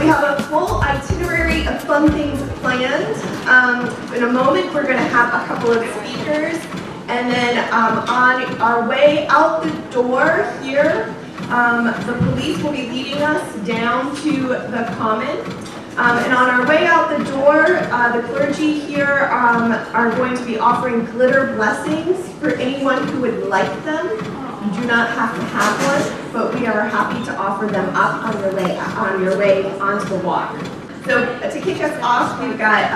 We have a full itinerary of fun things planned. In a moment, we're going to have a couple of speakers, and then on our way out the door here, the police will be leading us down to the common. And on our way out the door, the clergy here are going to be offering glitter blessings for anyone who would like them. You do not have to have one, but we are happy to offer them up on your way onto the walk. So to kick us off, we've got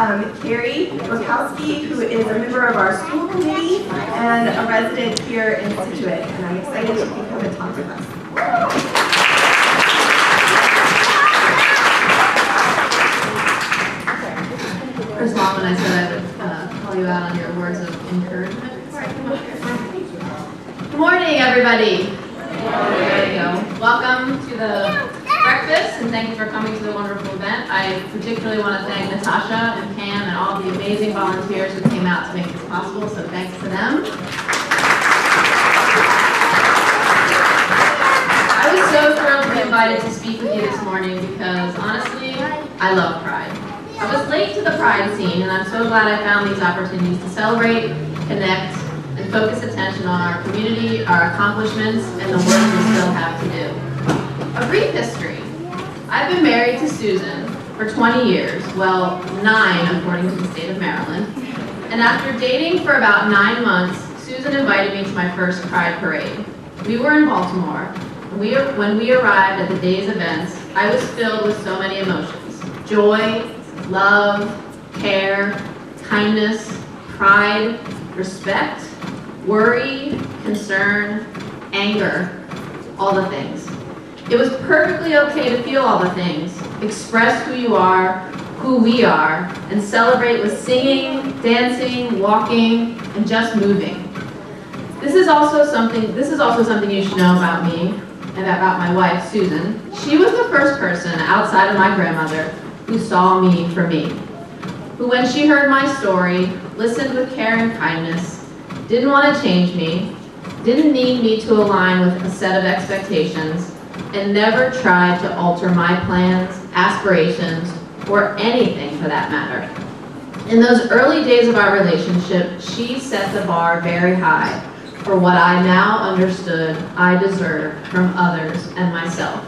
Carrie Rokowski, who is a member of our school committee and a resident here in Scituate, and I'm excited that you can come and talk to us. First of all, when I said I would call you out on your words of encouragement before I come up here. Good morning, everybody. There you go. Welcome to the breakfast, and thank you for coming to the wonderful event. I particularly want to thank Natasha and Pam and all the amazing volunteers who came out to make this possible, so thanks to them. I was so thrilled to be invited to speak with you this morning because, honestly, I love Pride. I was late to the Pride scene, and I'm so glad I found these opportunities to celebrate, connect, and focus attention on our community, our accomplishments, and the work we still have to do. A brief history. I've been married to Susan for 20 years, well, 9 according to the state of Maryland, and after dating for about 9 months, Susan invited me to my first Pride parade. We were in Baltimore, and when we arrived at the day's events, I was filled with so many emotions. Joy, love, care, kindness, pride, respect, worry, concern, anger, all the things. It was perfectly okay to feel all the things, express who you are, who we are, and celebrate with singing, dancing, walking, and just moving. This is also something you should know about me and about my wife, Susan. She was the first person outside of my grandmother who saw me for me, who when she heard my story, listened with care and kindness, didn't want to change me, didn't need me to align with a set of expectations, and never tried to alter my plans, aspirations, or anything for that matter. In those early days of our relationship, she set the bar very high for what I now understood I deserved from others and myself.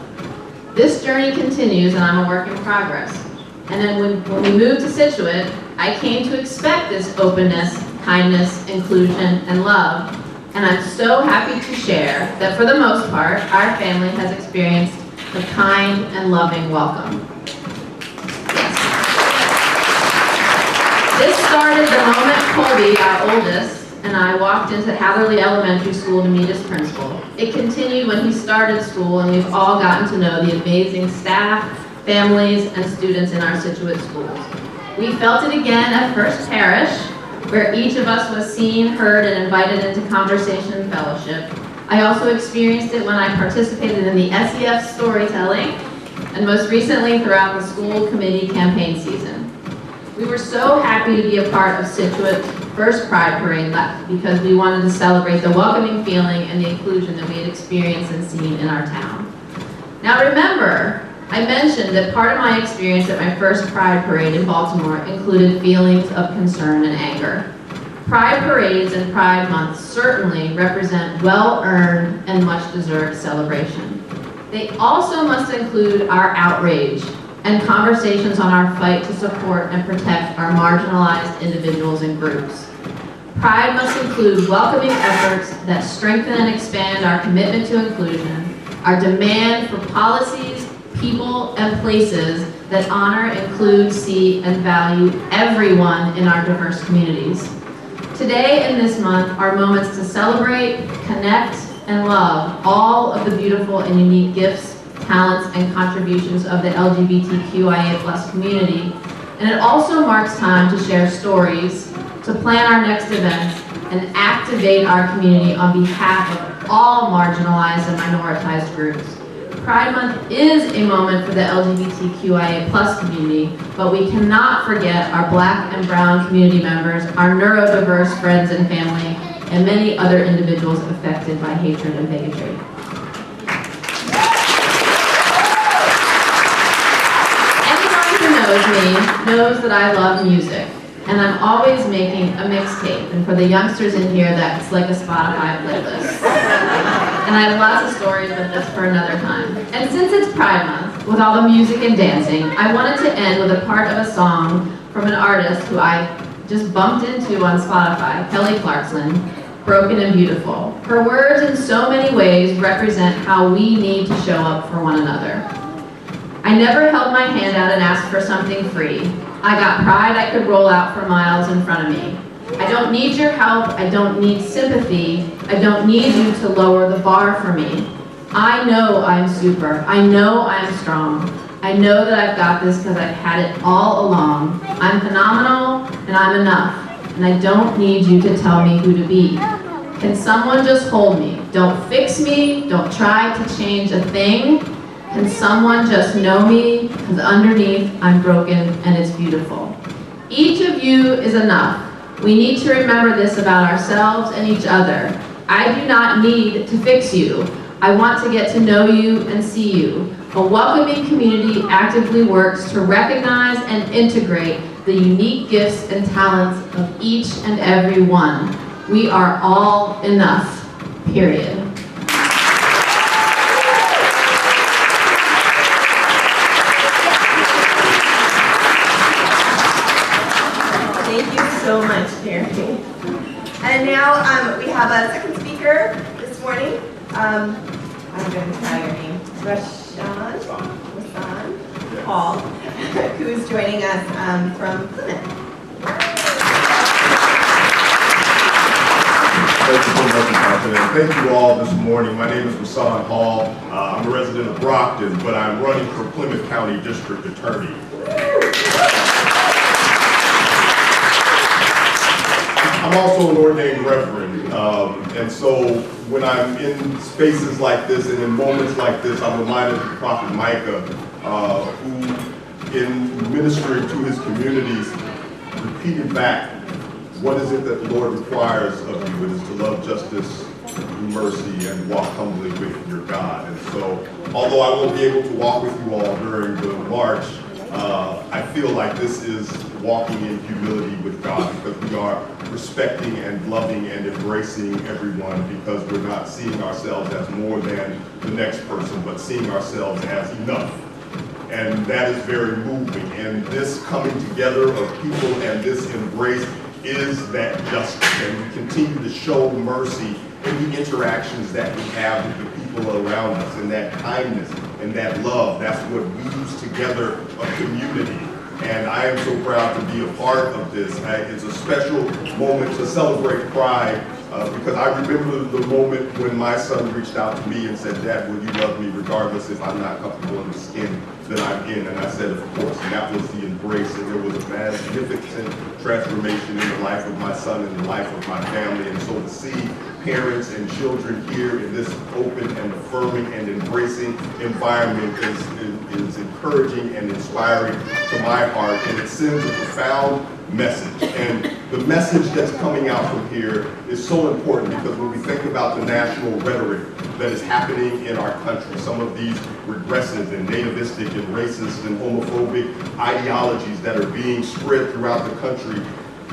This journey continues, and I'm a work in progress. And then when we moved to Scituate, I came to expect this openness, kindness, inclusion, and love. And I'm so happy to share that for the most part, our family has experienced a kind and loving welcome. This started the moment Colby, our oldest, and I walked into Hatherley Elementary School to meet his principal. It continued when he started school, and we've all gotten to know the amazing staff, families, and students in our Scituate schools. We felt it again at First Parish, where each of us was seen, heard, and invited into conversation and fellowship. I also experienced it when I participated in the SEF storytelling, and most recently throughout the school committee campaign season. We were so happy to be a part of Scituate's first Pride Parade because we wanted to celebrate the welcoming feeling and the inclusion that we had experienced and seen in our town. Now remember, I mentioned that part of my experience at my first Pride Parade in Baltimore included feelings of concern and anger. Pride parades and Pride Month certainly represent well-earned and much-deserved celebration. They also must include our outrage and conversations on our fight to support and protect our marginalized individuals and groups. Pride must include welcoming efforts that strengthen and expand our commitment to inclusion, our demand for policies, people, and places that honor, include, see, and value everyone in our diverse communities. Today and this month are moments to celebrate, connect, and love all of the beautiful and unique gifts, talents, and contributions of the LGBTQIA+ community, and it also marks time to share stories, to plan our next events, and activate our community on behalf of all marginalized and minoritized groups. Pride Month is a moment for the LGBTQIA+ community, but we cannot forget our Black and Brown community members, our neurodiverse friends and family, and many other individuals affected by hatred and bigotry. knows me knows that I love music, and I'm always making a mixtape. And for the youngsters in here, that's like a Spotify playlist. And I have lots of stories with this for another time. And since it's Pride Month, with all the music and dancing, I wanted to end with a part of a song from an artist who I just bumped into on Spotify, Kelly Clarkson, Broken and Beautiful. Her words in so many ways represent how we need to show up for one another. I never held my hand out and asked for something free. I got pride I could roll out for miles in front of me. I don't need your help, I don't need sympathy, I don't need you to lower the bar for me. I know I'm super, I know I'm strong. I know that I've got this because I've had it all along. I'm phenomenal and I'm enough. And I don't need you to tell me who to be. Can someone just hold me? Don't fix me, don't try to change a thing. Can someone just know me? Because underneath I'm broken and it's beautiful. Each of you is enough. We need to remember this about ourselves and each other. I do not need to fix you. I want to get to know you and see you. A welcoming community actively works to recognize and integrate the unique gifts and talents of each and every one. We are all enough, period. Thank you so much, Carrie. And now we have a second speaker this morning. I'm going to try your name. Rashawn Hall, who's joining us from Plymouth. Thank you so much, Catherine. Thank you all this morning. My name is Rashawn Hall. I'm a resident of Brockton, but I'm running for Plymouth County District Attorney. I'm also an ordained reverend, and so when I'm in spaces like this and in moments like this, I'm reminded of the prophet Micah, who in ministering to his communities repeated back, what is it that the Lord requires of you? It is to love justice, do mercy, and walk humbly with your God. And so, although I won't be able to walk with you all during the march, I feel like this is walking in humility with God, because we are respecting and loving and embracing everyone, because we're not seeing ourselves as more than the next person, but seeing ourselves as enough. And that is very moving. And this coming together of people and this embrace is that justice. And we continue to show mercy in the interactions that we have with the people around us, and that kindness and that love. That's what weaves together a community. And I am so proud to be a part of this. It's a special moment to celebrate Pride, because I remember the moment when my son reached out to me and said, "Dad, will you love me regardless if I'm not comfortable in the skin that I'm in?" And I said, "Of course." And that was the embrace. And there was a magnificent transformation in the life of my son and the life of my family. And so to see parents and children here in this open and affirming and embracing environment is encouraging and inspiring to my heart, and it sends a profound message. And the message that's coming out from here is so important, because when we think about the national rhetoric that is happening in our country, some of these regressive and nativistic and racist and homophobic ideologies that are being spread throughout the country,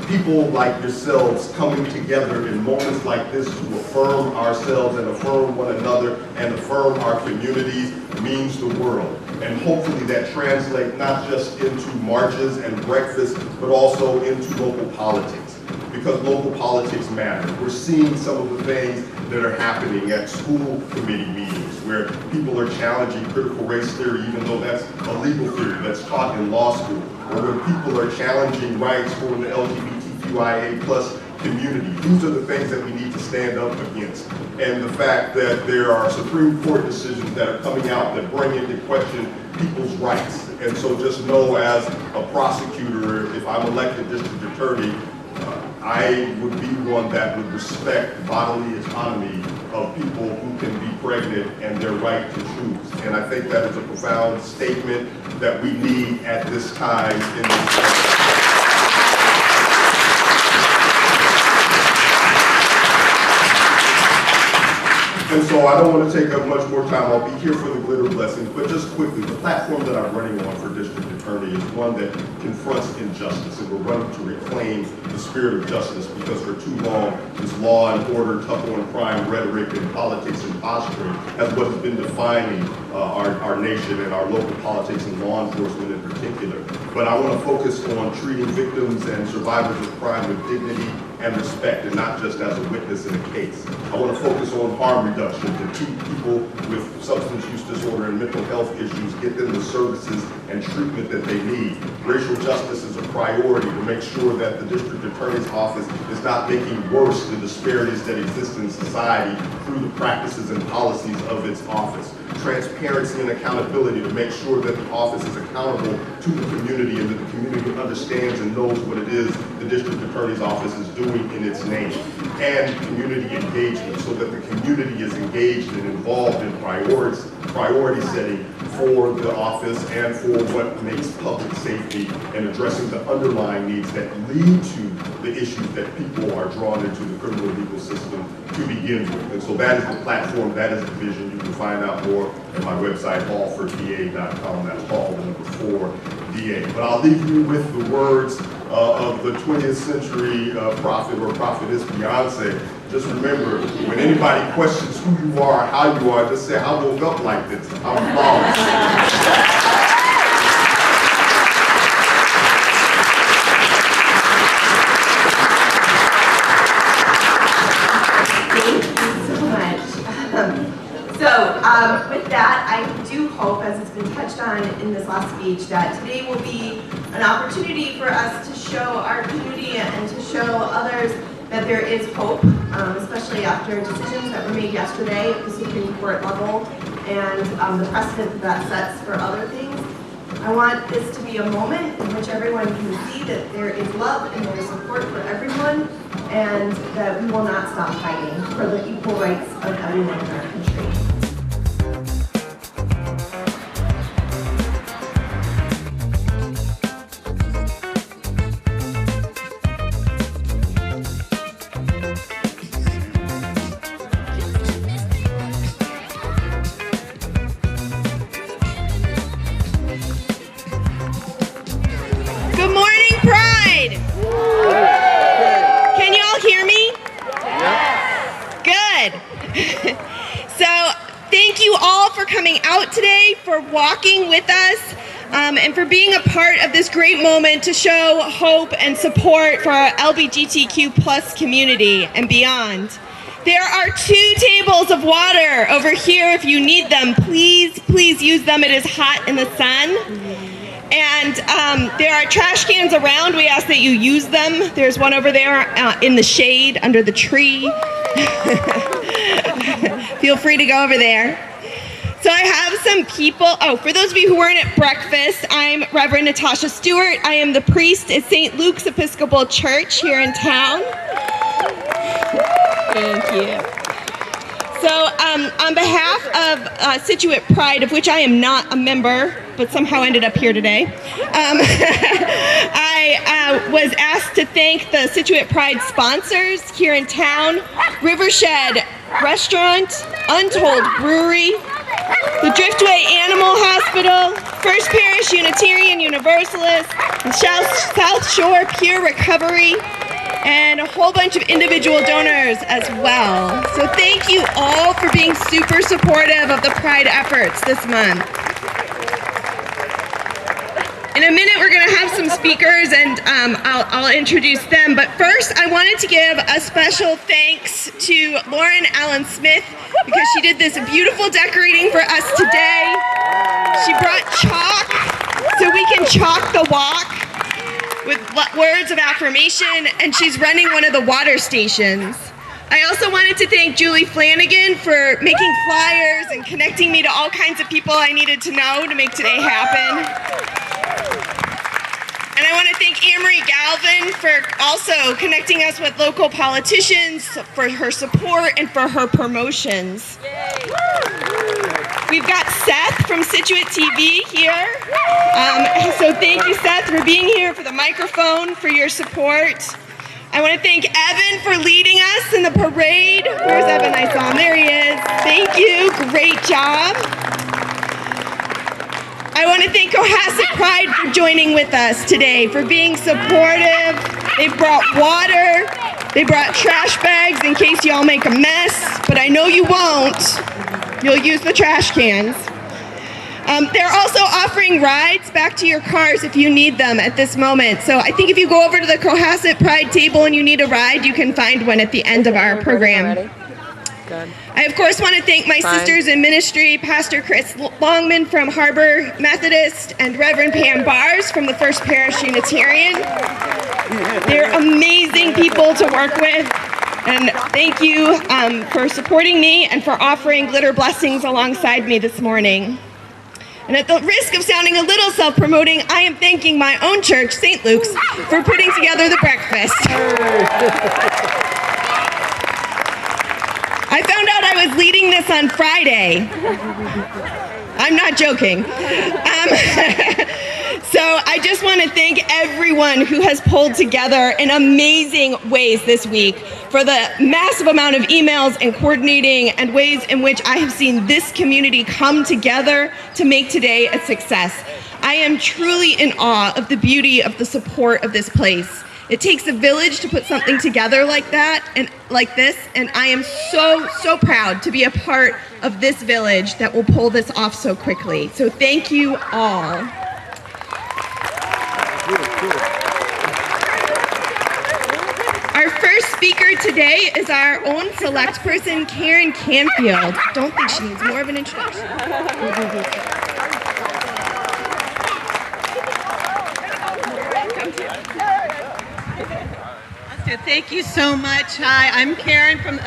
people like yourselves coming together in moments like this to affirm ourselves and affirm one another and affirm our communities means the world. And hopefully that translates not just into marches and breakfasts, but also into local politics, because local politics matter. We're seeing some of the things that are happening at school committee meetings, where people are challenging critical race theory, even though that's a legal theory that's taught in law school, or when people are challenging rights for the LGBTQIA+ community. These are the things that we need to stand up against. And the fact that there are Supreme Court decisions that are coming out that bring into question people's rights. And so just know, as a prosecutor, if I'm elected district attorney, I would be one that would respect bodily autonomy of people who can be pregnant and their right to choose. And I think that is a profound statement that we need at this time in this country. And so I don't want to take up much more time. I'll be here for the glitter blessings, but just quickly, the platform that I'm running on for district attorney attorney is one that confronts injustice, and we're running to reclaim the spirit of justice, because for too long, this law and order, tough on crime rhetoric and politics and posturing has what has been defining our nation and our local politics and law enforcement in particular. But I want to focus on treating victims and survivors of crime with dignity and respect, and not just as a witness in a case. I want to focus on harm reduction, to keep people with substance use disorder and mental health issues, get them the services and treatment that they need. Racial justice is a priority to make sure that the district attorney's office is not making worse the disparities that exist in society through the practices and policies of its office. Transparency and accountability to make sure that the office is accountable to the community, and that the community understands and knows what it is the district attorney's office is doing in its name. And community engagement, so that the community is engaged and involved in priority setting for the office and for what makes public safety, and addressing the underlying needs that lead to the issues that people are drawn into the criminal legal system to begin with. And so that is the platform, that is the vision. You can find out more at my website, hall4da.com. That's hall, the number 4, DA. But I'll leave you with the words of the 20th century prophet or prophetess Beyonce. Just remember, when anybody questions who you are, how you are, just say, I woke up like this. I'm flawless. With that, I do hope, as it's been touched on in this last speech, that today will be an opportunity for us to show our community and to show others that there is hope, especially after decisions that were made yesterday at the Supreme Court level, and the precedent that sets for other things. I want this to be a moment in which everyone can see that there is love and there is support for everyone, and that we will not stop fighting for the equal rights of everyone in our country. Good morning, Pride! Can you all hear me? Good. So, thank you all for coming out today, for walking with us, and for being a part of this great moment to show hope and support for our LGBTQ plus community and beyond. There are 2 tables of water over here if you need them. Please use them. It is hot in the sun. And there are trash cans around. We ask that you use them. There's one over there in the shade under the tree. Feel free to go over there. So I have some people. Oh, for those of you who weren't at breakfast, I'm Reverend Natasha Stewart. I am the priest at St. Luke's Episcopal Church here in town. Thank you. So on behalf of Scituate Pride, of which I am not a member, but somehow ended up here today, I was asked to thank the Scituate Pride sponsors here in town: Rivershed Restaurant, Untold Brewery, the Driftway Animal Hospital, First Parish Unitarian Universalist, and South Shore Pure Recovery, and a whole bunch of individual donors as well. So thank you all for being super supportive of the Pride efforts this month. In a minute, we're going to have some speakers, and I'll introduce them. But first, I wanted to give a special thanks to Lauren Allen Smith, because she did this beautiful decorating for us today. She brought chalk so we can chalk the walk with words of affirmation, and she's running one of the water stations. I also wanted to thank Julie Flanagan for making flyers and connecting me to all kinds of people I needed to know to make today happen. And I want to thank Anne-Marie Galvin for also connecting us with local politicians, for her support and for her promotions. We've got Seth from Scituate TV here. So thank you, Seth, for being here, for the microphone, for your support. I want to thank Evan for leading us in the parade. Where's Evan? I saw him. There he is. Thank you. Great job. I want want to thank Cohasset Pride for joining with us today, for being supportive. They brought water, they brought trash bags in case y'all make a mess, but I know you won't. You'll use the trash cans. They're also offering rides back to your cars if you need them at this moment. So I think if you go over to the Cohasset Pride table and you need a ride, you can find one at the end of our program. I, of course, want to thank my sisters in ministry, Pastor Chris Longman from Harbor Methodist and Reverend Pam Bars from the First Parish Unitarian. They're amazing people to work with. And thank you for supporting me and for offering glitter blessings alongside me this morning. And at the risk of sounding a little self-promoting, I am thanking my own church, St. Luke's, for putting together the breakfast. I found out I was leading this on Friday. I'm not joking. So I just want to thank everyone who has pulled together in amazing ways this week for the massive amount of emails and coordinating and ways in which I have seen this community come together to make today a success. I am truly in awe of the beauty of the support of this place. It takes a village to put something together like that and like this, and I am so proud to be a part of this village that will pull this off so quickly. So thank you all. Our first speaker today is our own select person, Karen Canfield. Don't think she needs more of an introduction. Thank you so much. Hi, I'm Karen from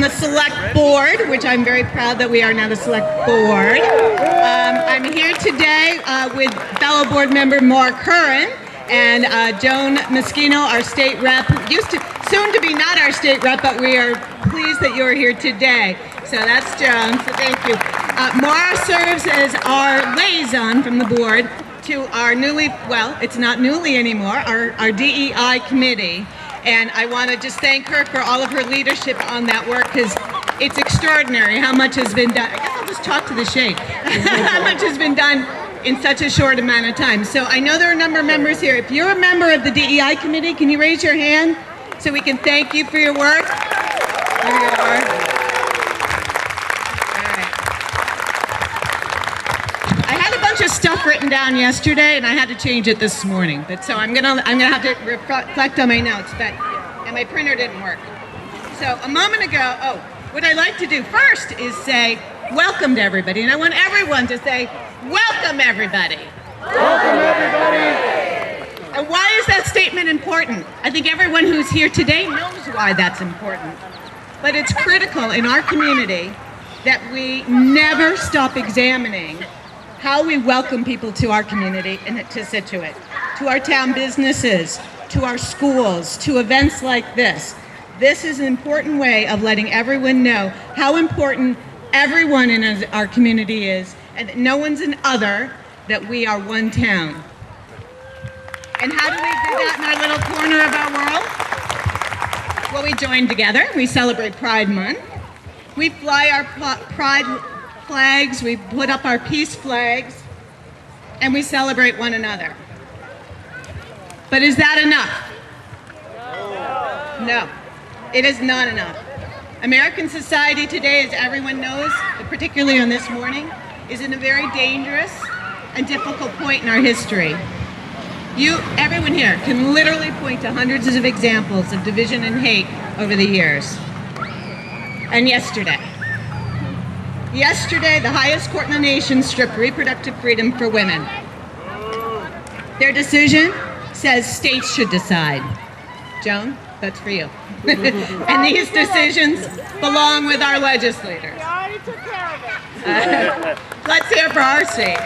the Select Board, which I'm very proud that we are now the Select Board. I'm here today with fellow board member Mark Curran and Joan Moschino, our state rep, soon to be not our state rep, but we are pleased that you're here today. So that's Joan, so thank you. Mara serves as our liaison from the board to our it's not newly anymore, our DEI committee. And I want to just thank her for all of her leadership on that work, because it's extraordinary how much has been done. I guess I'll just talk to the shade. How much has been done in such a short amount of time. So I know there are a number of members here. If you're a member of the DEI committee, can you raise your hand so we can thank you for your work? There you are. Of stuff written down yesterday, and I had to change it this morning. But so I'm gonna have to reflect on my notes. And my printer didn't work. So a moment ago, what I like to do first is say welcome to everybody, and I want everyone to say welcome everybody. Welcome everybody. And why is that statement important? I think everyone who's here today knows why that's important. But it's critical in our community that we never stop examining how we welcome people to our community and to Scituate, to our town businesses, to our schools, to events like this. This is an important way of letting everyone know how important everyone in our community is, and that no one's an other, that we are one town. And how do we do that in our little corner of our world? Well, we join together. We celebrate Pride Month. We fly our Pride flags, we put up our peace flags, and we celebrate one another. But is that enough? No, it is not enough. American society today, as everyone knows, particularly on this morning, is in a very dangerous and difficult point in our history. Everyone here can literally point to hundreds of examples of division and hate over the years. And yesterday, the highest court in the nation stripped reproductive freedom for women. Their decision says states should decide. Joan, that's for you. And these decisions belong with our legislators. We already took care of it. Let's hear for our state.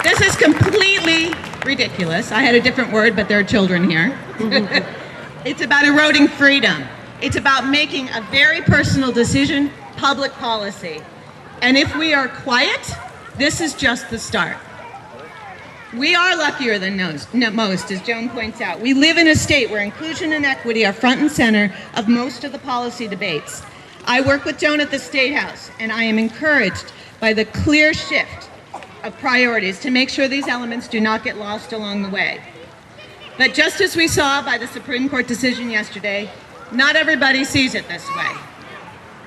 This is completely ridiculous. I had a different word, but there are children here. It's about eroding freedom. It's about making a very personal decision public policy. And if we are quiet, this is just the start. We are luckier than most, as Joan points out. We live in a state where inclusion and equity are front and center of most of the policy debates. I work with Joan at the State House, and I am encouraged by the clear shift of priorities to make sure these elements do not get lost along the way. But just as we saw by the Supreme Court decision yesterday, not everybody sees it this way.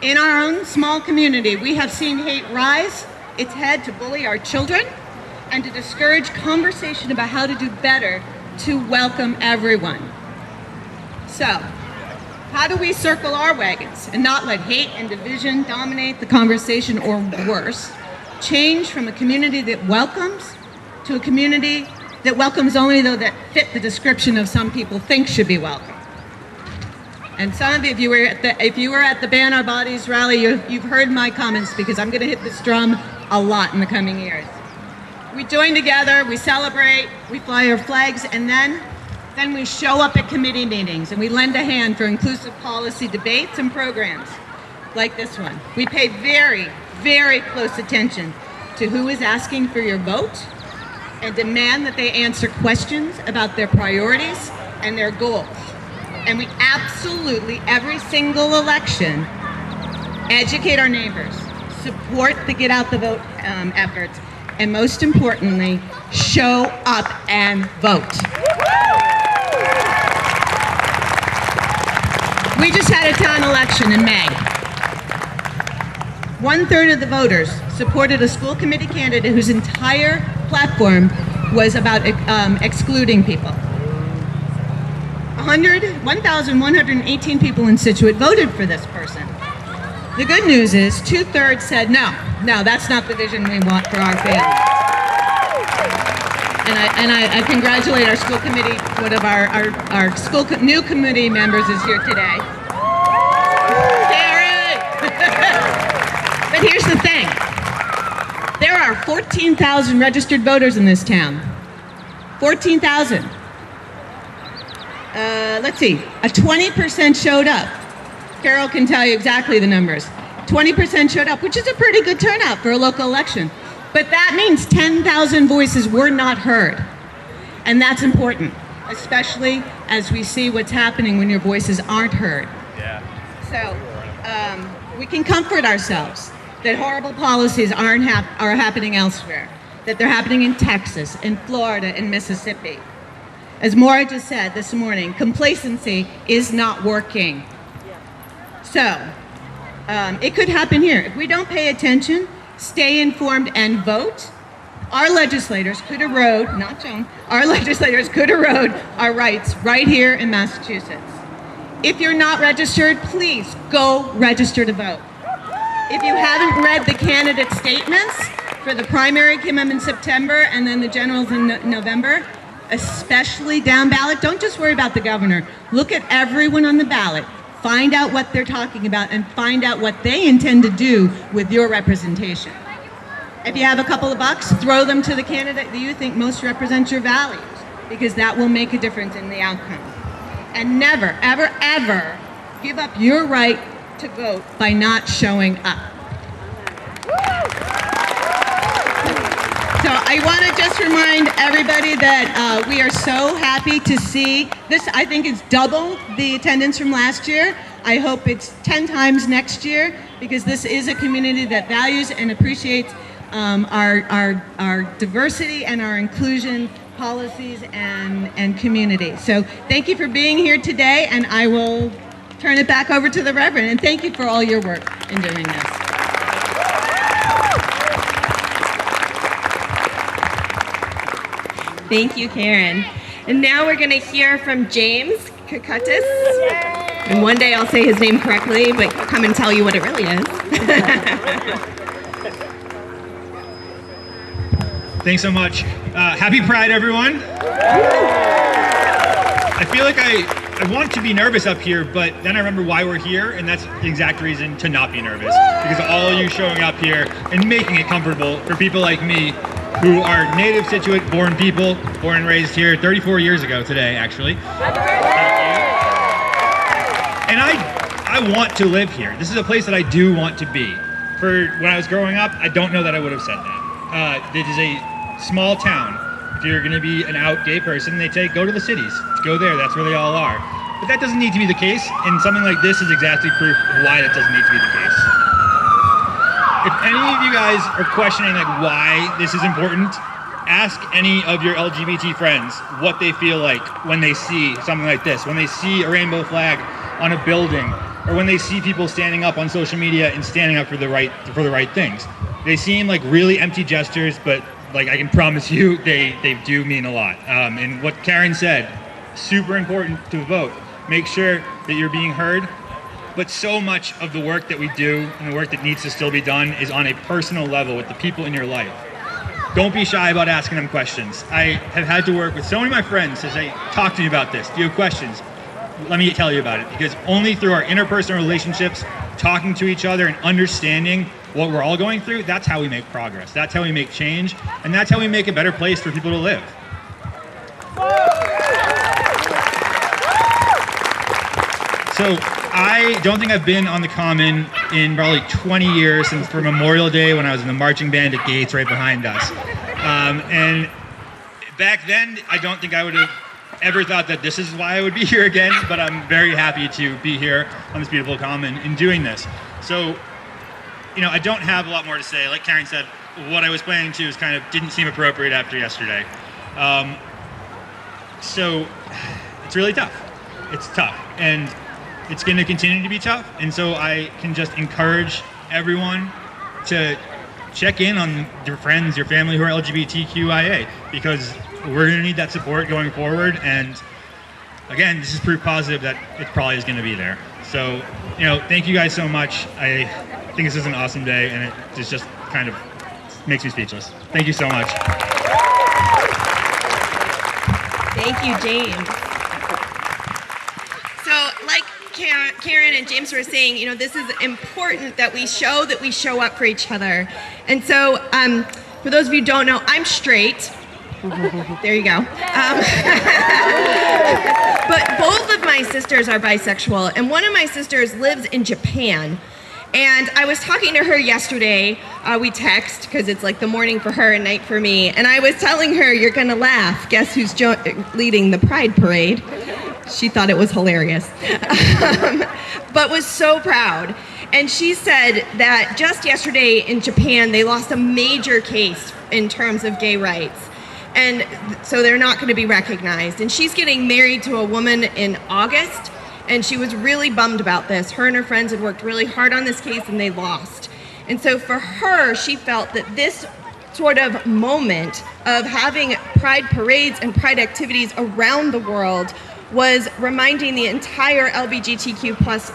In our own small community, we have seen hate rise its head to bully our children and to discourage conversation about how to do better to welcome everyone. So, how do we circle our wagons and not let hate and division dominate the conversation, or worse, change from a community that welcomes to a community that welcomes only those that fit the description of some people think should be welcome? And some of you, if you were at the Ban Our Bodies rally, you've heard my comments, because I'm going to hit this drum a lot in the coming years. We join together, we celebrate, we fly our flags, and then we show up at committee meetings and we lend a hand for inclusive policy debates and programs like this one. We pay very, very close attention to who is asking for your vote and demand that they answer questions about their priorities and their goals. And we absolutely, every single election, educate our neighbors, support the get out the vote efforts, and most importantly, show up and vote. We just had a town election in May. 1/3 of the voters supported a school committee candidate whose entire platform was about excluding people. 1,118 people in Scituate voted for this person. The good news is 2/3 said, no, that's not the vision we want for our family. And I congratulate our school committee. One of our school new committee members is here today. Gary! But here's the thing. There are 14,000 registered voters in this town. 14,000. Let's see, a 20% showed up. Carol can tell you exactly the numbers. 20% showed up, which is a pretty good turnout for a local election. But that means 10,000 voices were not heard. And that's important, especially as we see what's happening when your voices aren't heard. Yeah. So we can comfort ourselves that horrible policies are happening elsewhere, that they're happening in Texas, in Florida, in Mississippi. As Maura just said this morning, complacency is not working. So, it could happen here. If we don't pay attention, stay informed, and vote, our legislators could erode, not Joan, our legislators could erode our rights right here in Massachusetts. If you're not registered, please go register to vote. If you haven't read the candidate statements for the primary came up in September and then the generals in November, especially down ballot, don't just worry about the governor. Look at everyone on the ballot. Find out what they're talking about and find out what they intend to do with your representation. If you have a couple of bucks, throw them to the candidate that you think most represents your values, because that will make a difference in the outcome. And never, ever, ever give up your right to vote by not showing up. So I want to just remind everybody that we are so happy to see this. I think it's double the attendance from last year. I hope it's 10 times next year, because this is a community that values and appreciates our diversity and our inclusion policies and community. So thank you for being here today, and I will turn it back over to the Reverend. And thank you for all your work in doing this. Thank you, Karen. And now we're going to hear from James Kakatis. And one day I'll say his name correctly, but come and tell you what it really is. Thanks so much. Happy Pride, everyone. I feel like I want to be nervous up here, but then I remember why we're here, and that's the exact reason to not be nervous. Because all of you showing up here and making it comfortable for people like me, who are native Scituate born people, born and raised here 34 years ago today, actually. Thank you. And I want to live here. This is a place that I do want to be. For when I was growing up, I don't know that I would have said that. It is a small town. If you're going to be an out gay person, they say go to the cities. Go there, that's where they all are. but that doesn't need to be the case, and something like this is exactly proof of why that doesn't need to be the case. If any of you guys are questioning like why this is important, ask any of your LGBT friends what they feel like when they see something like this, when they see a rainbow flag on a building, or when they see people standing up on social media and standing up for the right things. They seem like really empty gestures, but like I can promise you, they do mean a lot. And what Karen said, super important to vote. Make sure that you're being heard. But so much of the work that we do and the work that needs to still be done is on a personal level with the people in your life. Don't be shy about asking them questions. I have had to work with so many of my friends to say, talk to me about this. Do you have questions? Let me tell you about it. Because only through our interpersonal relationships, talking to each other and understanding what we're all going through, that's how we make progress. That's how we make change. And that's how we make a better place for people to live. So I don't think I've been on the Common in probably 20 years, since for Memorial Day when I was in the marching band at Gates right behind us. And back then, I don't think I would have ever thought that this is why I would be here again, but I'm very happy to be here on this beautiful Common and doing this. So, you know, I don't have a lot more to say. Like Karen said, what I was planning to is kind of didn't seem appropriate after yesterday. So it's really tough. It's tough. And it's going to continue to be tough, and so I can just encourage everyone to check in on your friends, your family who are LGBTQIA, because we're going to need that support going forward. And again, this is proof positive that it probably is going to be there. So, you know, thank you guys so much. I think this is an awesome day, and it just kind of makes me speechless. Thank you so much. Thank you, James. So, like Karen and James were saying, you know, this is important that we show up for each other. And so, for those of you who don't know, I'm straight. There you go. But both of my sisters are bisexual, and one of my sisters lives in Japan. And I was talking to her yesterday. We text because it's like the morning for her and night for me. And I was telling her, you're going to laugh. Guess who's leading the Pride Parade? She thought it was hilarious, but was so proud. And she said that just yesterday in Japan, they lost a major case in terms of gay rights. And so they're not going to be recognized. And she's getting married to a woman in August. And she was really bummed about this. Her and her friends had worked really hard on this case and they lost. And so for her, she felt that this sort of moment of having pride parades and pride activities around the world was reminding the entire LGBTQ plus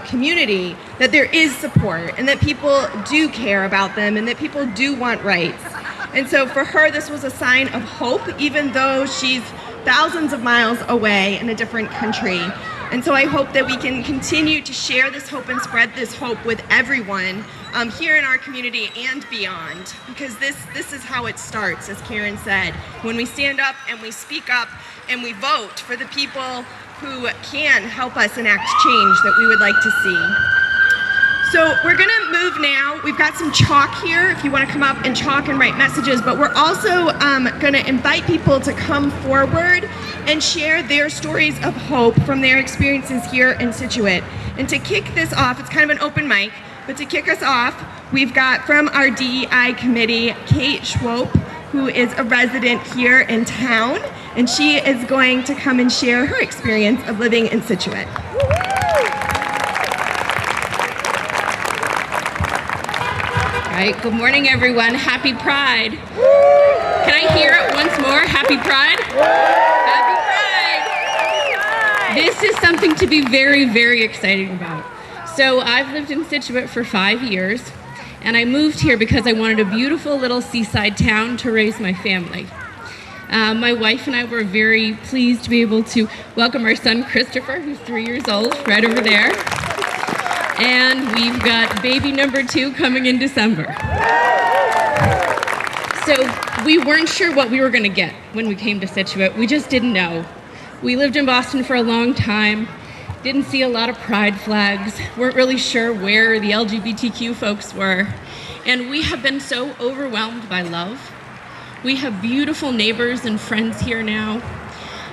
community that there is support and that people do care about them and that people do want rights. And so for her, this was a sign of hope, even though she's thousands of miles away in a different country. And so I hope that we can continue to share this hope and spread this hope with everyone here in our community and beyond, because this is how it starts, as Karen said, when we stand up and we speak up and we vote for the people who can help us enact change that we would like to see. So we're going to move now. We've got some chalk here if you want to come up and chalk and write messages, but we're also going to invite people to come forward and share their stories of hope from their experiences here in Scituate. And to kick this off, it's kind of an open mic, but to kick us off, we've got from our DEI committee, Kate Schwope, who is a resident here in town, and she is going to come and share her experience of living in Scituate. All right, good morning, everyone. Happy Pride. Can I hear it once more? Happy Pride? Happy Pride. This is something to be very, very excited about. So I've lived in Scituate for 5 years, and I moved here because I wanted a beautiful little seaside town to raise my family. My wife and I were very pleased to be able to welcome our son Christopher, who's 3 years old, right over there. And we've got baby number 2 coming in December. So we weren't sure what we were going to get when we came to Scituate. We just didn't know. We lived in Boston for a long time, didn't see a lot of pride flags, weren't really sure where the LGBTQ folks were. And we have been so overwhelmed by love. We have beautiful neighbors and friends here now.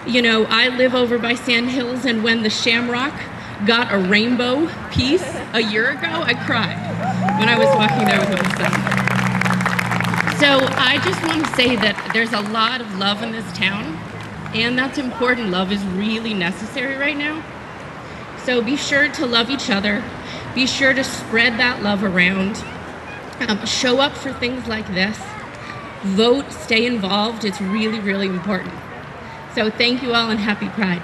You know, I live over by Sand Hills, and when the Shamrock got a rainbow piece a year ago, I cried when I was walking there with my son. So I just want to say that there's a lot of love in this town, and that's important. Love is really necessary right now. So be sure to love each other. Be sure to spread that love around. Show up for things like this. Vote, stay involved. It's really, really important. So thank you all and happy Pride.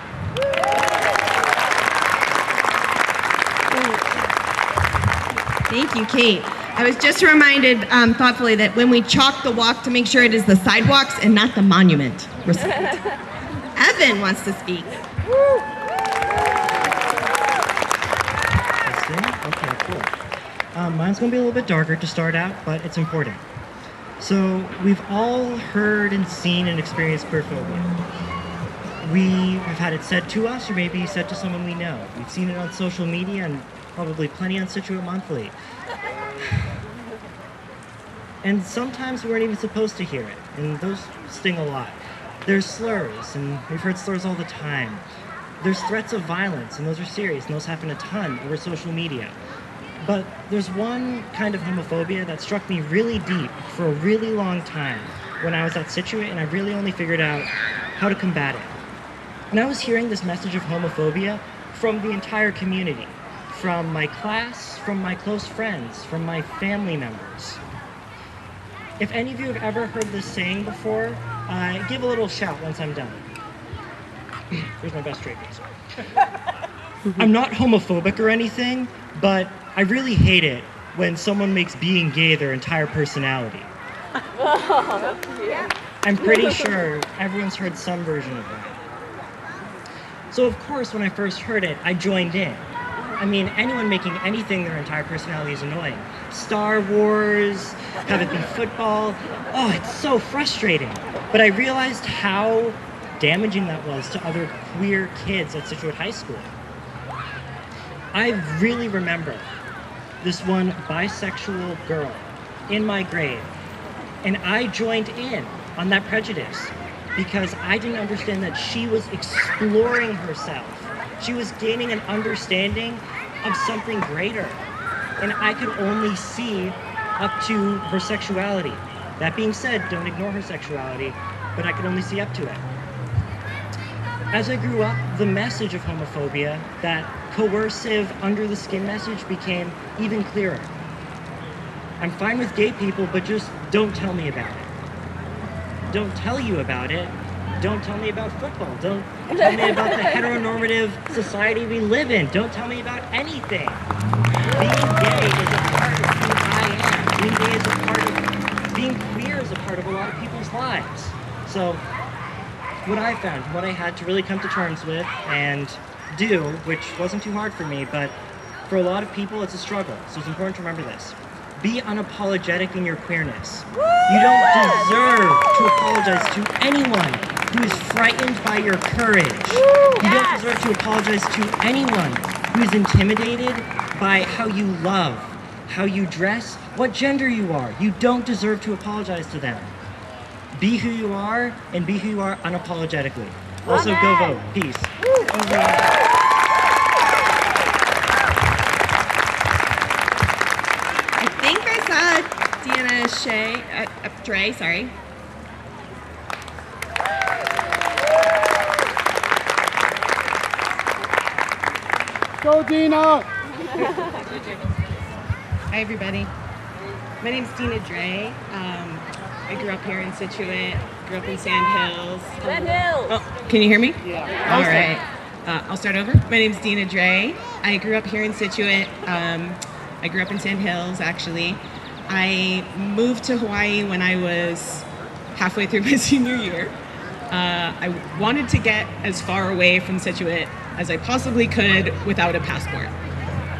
Thank you, Kate. I was just reminded thoughtfully that when we chalk the walk, to make sure it is the sidewalks and not the monument. Evan wants to speak. Okay, cool. Mine's going to be a little bit darker to start out, but it's important. So we've all heard and seen and experienced queerphobia. We have had it said to us, or maybe said to someone we know. We've seen it on social media and probably plenty on Scituate Monthly. And sometimes we weren't even supposed to hear it, and those sting a lot. There's slurs, and we've heard slurs all the time. There's threats of violence, and those are serious, and those happen a ton over social media. But there's one kind of homophobia that struck me really deep for a really long time when I was at Scituate, and I really only figured out how to combat it. And I was hearing this message of homophobia from the entire community, from my class, from my close friends, from my family members. If any of you have ever heard this saying before, give a little shout once I'm done. Here's my best straight face. I'm not homophobic or anything, but I really hate it when someone makes being gay their entire personality. I'm pretty sure everyone's heard some version of that. So of course, when I first heard it, I joined in. I mean, anyone making anything their entire personality is annoying. Star Wars, have it be football. Oh, it's so frustrating. But I realized how damaging that was to other queer kids at Scituate High School. I really remember this one bisexual girl in my grade, and I joined in on that prejudice because I didn't understand that she was exploring herself. She was gaining an understanding of something greater, and I could only see up to her sexuality. That being said, don't ignore her sexuality, but I could only see up to it. As I grew up, the message of homophobia, that coercive, under-the-skin message, became even clearer. I'm fine with gay people, but just don't tell me about it. Don't tell you about it. Don't tell me about football. Don't tell me about the heteronormative society we live in. Don't tell me about anything. Being gay is a part of who I am. Being gay is a part of, being queer is a part of a lot of people's lives. So, what I found, what I had to really come to terms with and do, which wasn't too hard for me, but for a lot of people it's a struggle, so it's important to remember this. Be unapologetic in your queerness. You don't deserve to apologize to anyone who is frightened by your courage. You don't deserve to apologize to anyone who is intimidated by how you love, how you dress, what gender you are. You don't deserve to apologize to them. Be who you are, and be who you are unapologetically. Also, go vote. Peace. I think I saw Deanna Dre, sorry. Go, Dina! Hi, everybody. My name's Dina Dre. I grew up here in Scituate, grew up in Sand Hills. Sand Hills! Oh, can you hear me? Yeah. All right. I'll start over. My name's Dina Dre. I grew up here in Scituate. I grew up in Sand Hills, actually. I moved to Hawaii when I was halfway through my senior year. I wanted to get as far away from Scituate as I possibly could without a passport.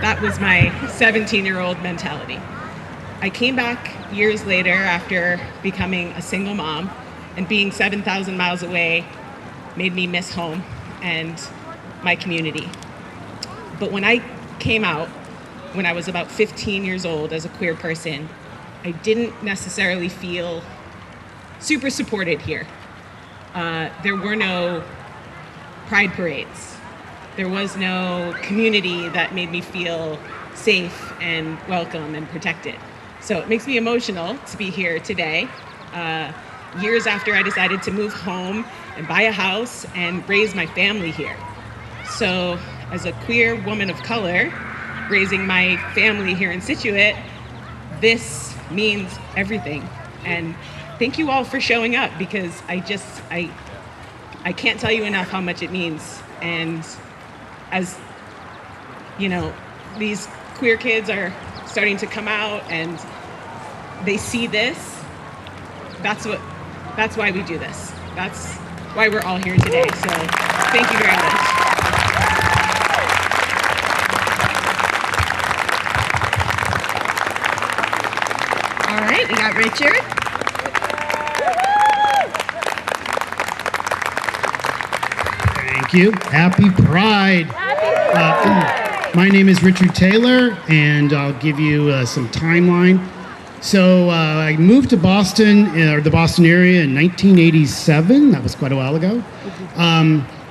That was my 17-year-old mentality. I came back years later after becoming a single mom, and being 7,000 miles away made me miss home and my community. But when I came out, when I was about 15 years old as a queer person, I didn't necessarily feel super supported here. There were no pride parades. There was no community that made me feel safe and welcome and protected. So it makes me emotional to be here today, years after I decided to move home and buy a house and raise my family here. So as a queer woman of color, raising my family here in Scituate, this means everything. And thank you all for showing up, because I can't tell you enough how much it means. And as you know, these queer kids are starting to come out and they see this, that's why we do this. That's why we're all here today. So thank you very much. All right, we got Richard. Thank you. Happy Pride. My name is Richard Taylor, and I'll give you some timeline. So I moved to Boston, or the Boston area, in 1987. That was quite a while ago.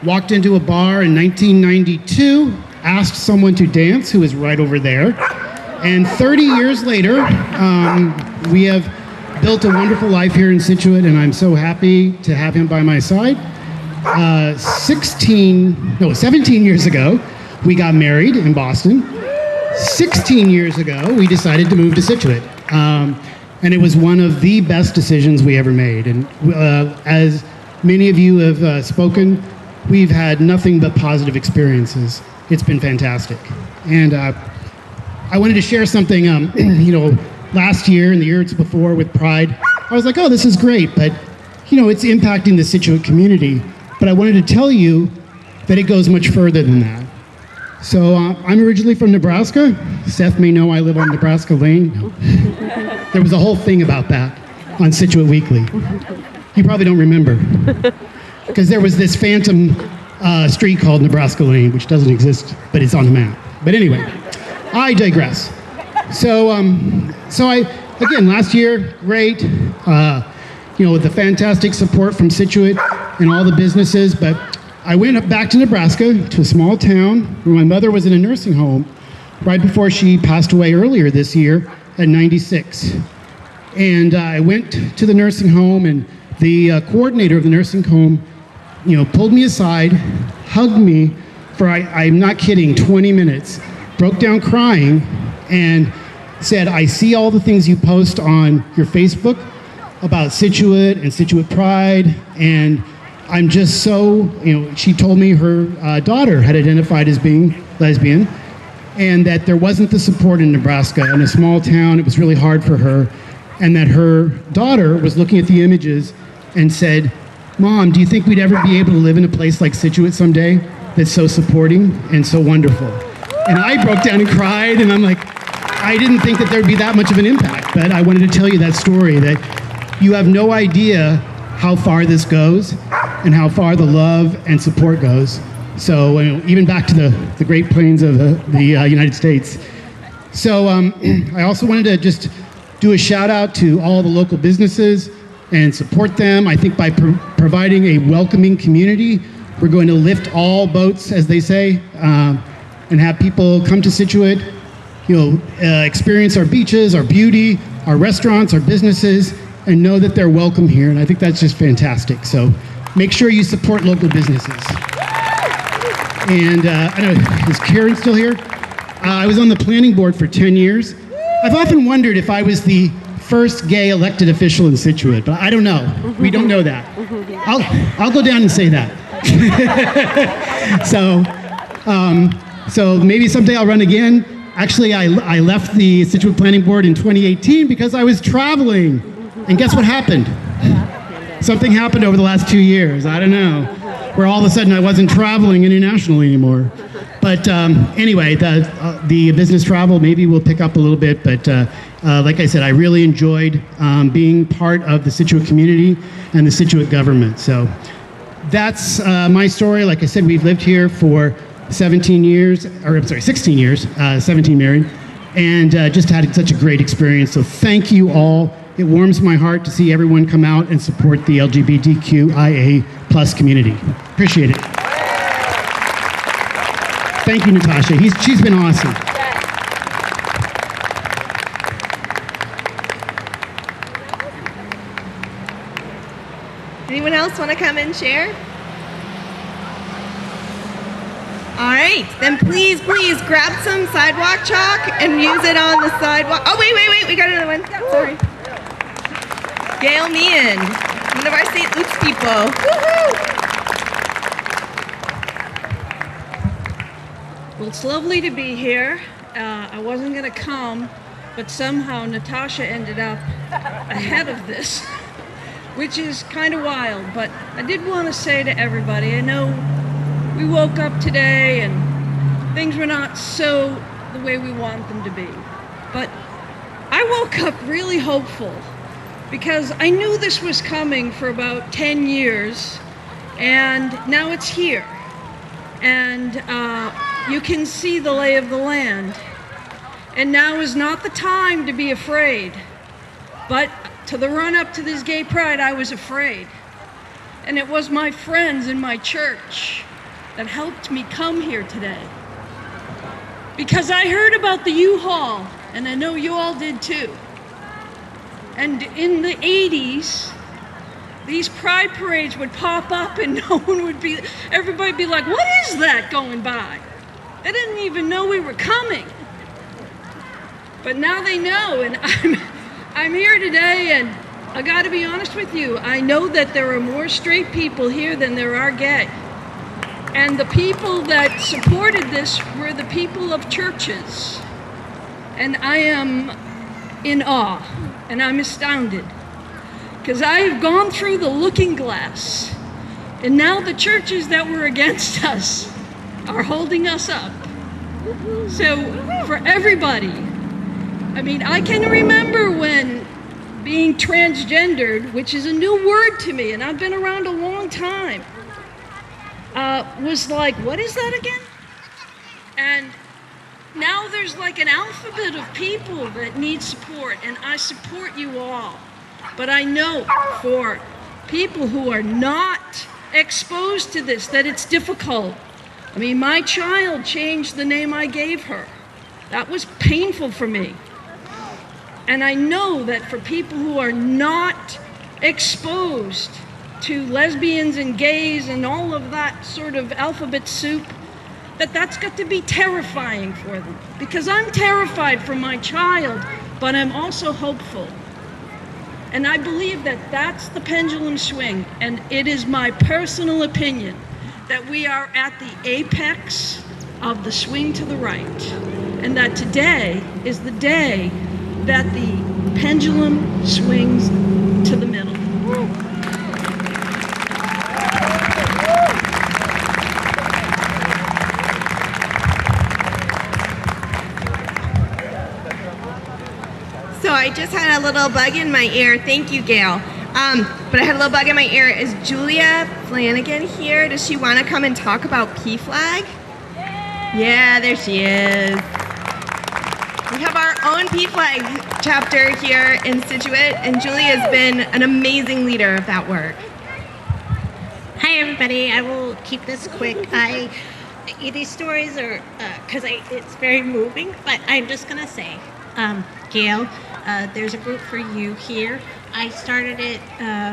Walked into a bar in 1992, asked someone to dance who was right over there. And 30 years later, we have built a wonderful life here in Scituate, and I'm so happy to have him by my side. 17 years ago, we got married in Boston. 16 years ago, we decided to move to Scituate. And it was one of the best decisions we ever made. And as many of you have spoken, we've had nothing but positive experiences. It's been fantastic. And I wanted to share something, last year and the years before with Pride, I was like, oh, this is great, but, it's impacting the Scituate community. But I wanted to tell you that it goes much further than that. So I'm originally from Nebraska. Seth may know I live on Nebraska Lane. No. There was a whole thing about that on Scituate Weekly. You probably don't remember. Because there was this phantom street called Nebraska Lane, which doesn't exist, but it's on the map. But anyway, I digress. So again, last year, great. With the fantastic support from Scituate and all the businesses, but I went back to Nebraska, to a small town where my mother was in a nursing home right before she passed away earlier this year at 96. And I went to the nursing home, and the coordinator of the nursing home, pulled me aside, hugged me for, I'm not kidding, 20 minutes, broke down crying, and said, I see all the things you post on your Facebook about Scituate and Scituate Pride, and I'm just so, she told me her daughter had identified as being lesbian, and that there wasn't the support in Nebraska. In a small town, it was really hard for her, and that her daughter was looking at the images and said, Mom, do you think we'd ever be able to live in a place like Scituate someday that's so supporting and so wonderful? And I broke down and cried, and I'm like, I didn't think that there'd be that much of an impact, but I wanted to tell you that story, that you have no idea how far this goes and how far the love and support goes. So even back to the Great Plains of the United States. So I also wanted to just do a shout out to all the local businesses and support them. I think by providing a welcoming community, we're going to lift all boats, as they say, and have people come to Scituate, experience our beaches, our beauty, our restaurants, our businesses, and know that they're welcome here. And I think that's just fantastic. So make sure you support local businesses. And I don't know, is Karen still here? I was on the planning board for 10 years. I've often wondered if I was the first gay elected official in Scituate, but I don't know. We don't know that. I'll go down and say that. So maybe someday I'll run again. Actually, I left the Scituate Planning Board in 2018 because I was traveling. And guess what happened? Something happened over the last 2 years. I don't know. Where all of a sudden I wasn't traveling internationally anymore. But anyway, the business travel maybe will pick up a little bit. But like I said, I really enjoyed being part of the Scituate community and the Scituate government. So that's my story. Like I said, we've lived here for 16 years, 17 married, and just had such a great experience. So thank you all. It warms my heart to see everyone come out and support the LGBTQIA+ community. Appreciate it. Thank you, Natasha. She's been awesome. Anyone else want to come and share? All right, then please grab some sidewalk chalk and use it on the sidewalk. Oh, wait, we got another one. Sorry. Gail Meehan, one of our St. Luke's people. Woohoo! Well, it's lovely to be here. I wasn't going to come, but somehow Natasha ended up ahead of this, which is kind of wild. But I did want to say to everybody, I know we woke up today and things were not so the way we want them to be. But I woke up really hopeful because I knew this was coming for about 10 years, and now it's here. And you can see the lay of the land. And now is not the time to be afraid. But to the run up to this gay pride, I was afraid. And it was my friends in my church that helped me come here today. Because I heard about the U-Haul, and I know you all did too. And in the 80s, these pride parades would pop up and everybody would be like, what is that going by? They didn't even know we were coming. But now they know, and I'm here today, and I gotta be honest with you, I know that there are more straight people here than there are gay. And the people that supported this were the people of churches. And I am in awe, and I'm astounded. Because I have gone through the looking glass, and now the churches that were against us are holding us up. So for everybody, I mean, I can remember when being transgendered, which is a new word to me, and I've been around a long time, was like, what is that again? And now there's like an alphabet of people that need support, and I support you all. But I know for people who are not exposed to this, that it's difficult. I mean, my child changed the name I gave her. That was painful for me. And I know that for people who are not exposed to lesbians and gays and all of that sort of alphabet soup, that's got to be terrifying for them. Because I'm terrified for my child, but I'm also hopeful. And I believe that that's the pendulum swing, and it is my personal opinion that we are at the apex of the swing to the right, and that today is the day that the pendulum swings to the middle. So I just had a little bug in my ear. Thank you, Gail. But I had a little bug in my ear. Is Julia Flanagan here? Does she want to come and talk about PFLAG? Yeah, there she is. We have our own PFLAG chapter here in Scituate, and Julia has been an amazing leader of that work. Hi, everybody. I will keep this quick. These stories are, because it's very moving, but I'm just going to say, Gail, there's a group for you here. I started it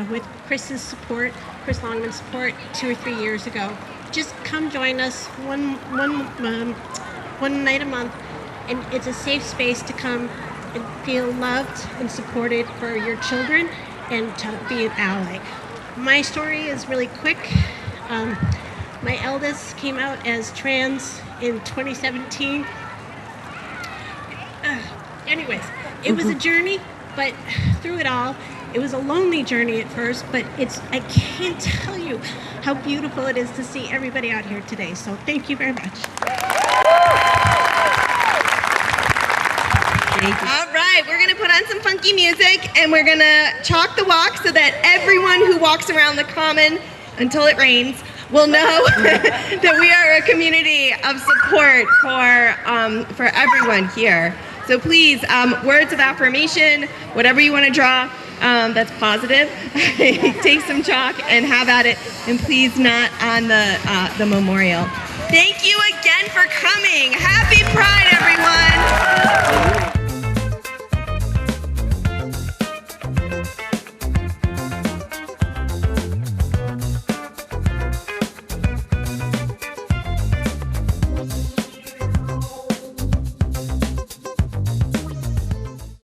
with Chris's support, Chris Longman's support, 2 or 3 years ago. Just come join us one night a month, and it's a safe space to come and feel loved and supported for your children and to be an ally. My story is really quick. My eldest came out as trans in 2017. Anyways, it was a journey, but through it all, it was a lonely journey at first, but I can't tell you how beautiful it is to see everybody out here today. So thank you very much. All right, we're going to put on some funky music, and we're going to chalk the walk so that everyone who walks around the common until it rains will know that we are a community of support for everyone here. So please, words of affirmation, whatever you want to draw that's positive, take some chalk and have at it, and please not on the memorial. Thank you again for coming. Happy Pride, everyone.